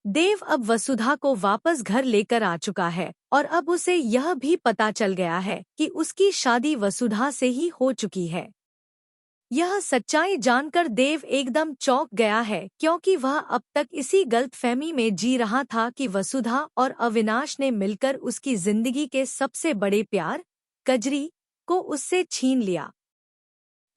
देव अब वसुधा को वापस घर लेकर आ चुका है और अब उसे यह भी पता चल गया है कि उसकी शादी वसुधा से ही हो चुकी है। यह सच्चाई जानकर देव एकदम चौंक गया है, क्योंकि वह अब तक इसी गलतफहमी में जी रहा था कि वसुधा और अविनाश ने मिलकर उसकी जिंदगी के सबसे बड़े प्यार कजरी को उससे छीन लिया।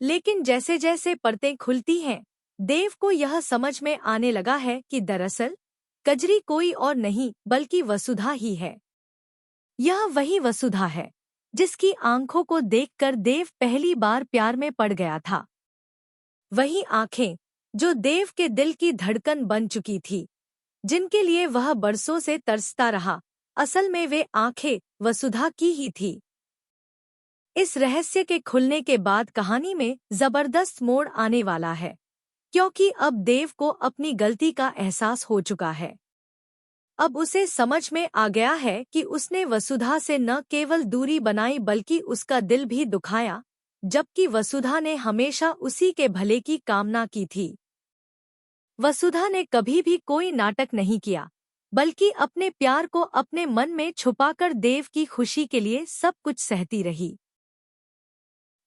लेकिन जैसे जैसे परतें खुलती हैं, देव को यह समझ में आने लगा है कि दरअसल कजरी कोई और नहीं बल्कि वसुधा ही है। यह वही वसुधा है जिसकी आंखों को देखकर देव पहली बार प्यार में पड़ गया था। वही आंखें जो देव के दिल की धड़कन बन चुकी थी, जिनके लिए वह बरसों से तरसता रहा, असल में वे आंखें वसुधा की ही थी। इस रहस्य के खुलने के बाद कहानी में जबरदस्त मोड़ आने वाला है, क्योंकि अब देव को अपनी गलती का एहसास हो चुका है। अब उसे समझ में आ गया है कि उसने वसुधा से न केवल दूरी बनाई बल्कि उसका दिल भी दुखाया, जबकि वसुधा ने हमेशा उसी के भले की कामना की थी। वसुधा ने कभी भी कोई नाटक नहीं किया, बल्कि अपने प्यार को अपने मन में छुपाकर देव की खुशी के लिए सब कुछ सहती रही।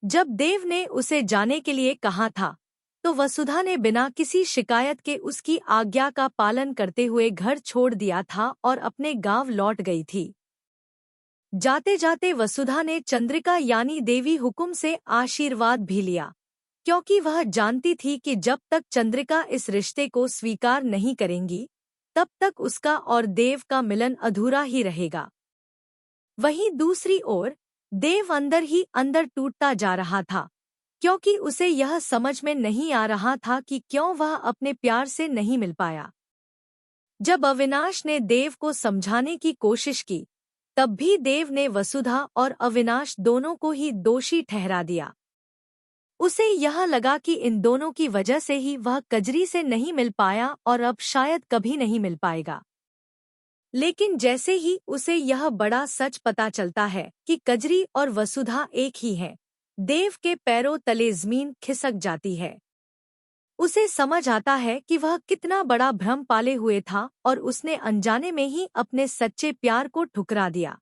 जब देव ने उसे जाने के लिए कहा था, तो वसुधा ने बिना किसी शिकायत के उसकी आज्ञा का पालन करते हुए घर छोड़ दिया था और अपने गांव लौट गई थी। जाते जाते वसुधा ने चंद्रिका यानी देवी हुकुम से आशीर्वाद भी लिया, क्योंकि वह जानती थी कि जब तक चंद्रिका इस रिश्ते को स्वीकार नहीं करेंगी, तब तक उसका और देव का मिलन अधूरा ही रहेगा। वहीं दूसरी ओर देव अंदर ही अंदर टूटता जा रहा था, क्योंकि उसे यह समझ में नहीं आ रहा था कि क्यों वह अपने प्यार से नहीं मिल पाया। जब अविनाश ने देव को समझाने की कोशिश की, तब भी देव ने वसुधा और अविनाश दोनों को ही दोषी ठहरा दिया। उसे यह लगा कि इन दोनों की वजह से ही वह कजरी से नहीं मिल पाया और अब शायद कभी नहीं मिल पाएगा। लेकिन जैसे ही उसे यह बड़ा सच पता चलता है कि कजरी और वसुधा एक ही हैं, देव के पैरों तले जमीन खिसक जाती है। उसे समझ आता है कि वह कितना बड़ा भ्रम पाले हुए था और उसने अनजाने में ही अपने सच्चे प्यार को ठुकरा दिया।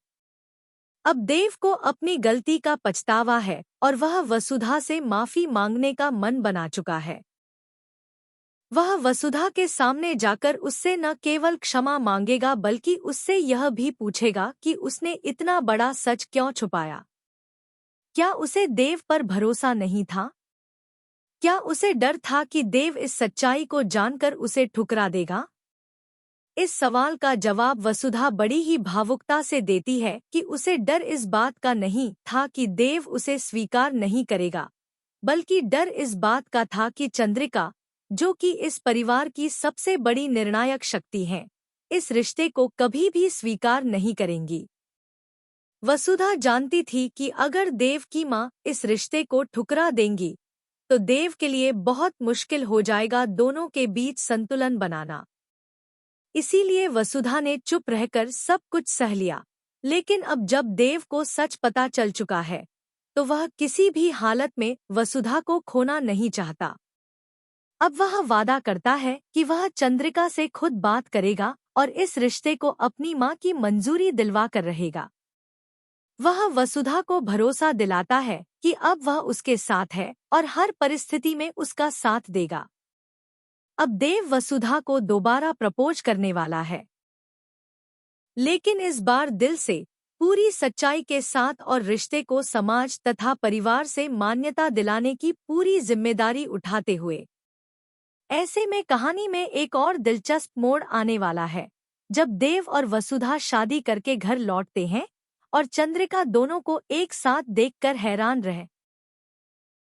अब देव को अपनी गलती का पछतावा है और वह वसुधा से माफी मांगने का मन बना चुका है। वह वसुधा के सामने जाकर उससे न केवल क्षमा मांगेगा बल्कि उससे यह भी पूछेगा कि उसने इतना बड़ा सच क्यों छुपाया। क्या उसे देव पर भरोसा नहीं था? क्या उसे डर था कि देव इस सच्चाई को जानकर उसे ठुकरा देगा? इस सवाल का जवाब वसुधा बड़ी ही भावुकता से देती है कि उसे डर इस बात का नहीं था कि देव उसे स्वीकार नहीं करेगा, बल्कि डर इस बात का था कि चंद्रिका, जो कि इस परिवार की सबसे बड़ी निर्णायक शक्ति है, इस रिश्ते को कभी भी स्वीकार नहीं करेंगी। वसुधा जानती थी कि अगर देव की मां इस रिश्ते को ठुकरा देंगी, तो देव के लिए बहुत मुश्किल हो जाएगा दोनों के बीच संतुलन बनाना। इसीलिए वसुधा ने चुप रहकर सब कुछ सह लिया। लेकिन अब जब देव को सच पता चल चुका है, तो वह किसी भी हालत में वसुधा को खोना नहीं चाहता। अब वह वादा करता है कि वह चंद्रिका से खुद बात करेगा और इस रिश्ते को अपनी मां की मंजूरी दिलवा कर रहेगा। वह वसुधा को भरोसा दिलाता है कि अब वह उसके साथ है और हर परिस्थिति में उसका साथ देगा। अब देव वसुधा को दोबारा प्रपोज करने वाला है, लेकिन इस बार दिल से, पूरी सच्चाई के साथ और रिश्ते को समाज तथा परिवार से मान्यता दिलाने की पूरी जिम्मेदारी उठाते हुए। ऐसे में कहानी में एक और दिलचस्प मोड़ आने वाला है, जब देव और वसुधा शादी करके घर लौटते हैं और चंद्रिका दोनों को एक साथ देखकर हैरान रह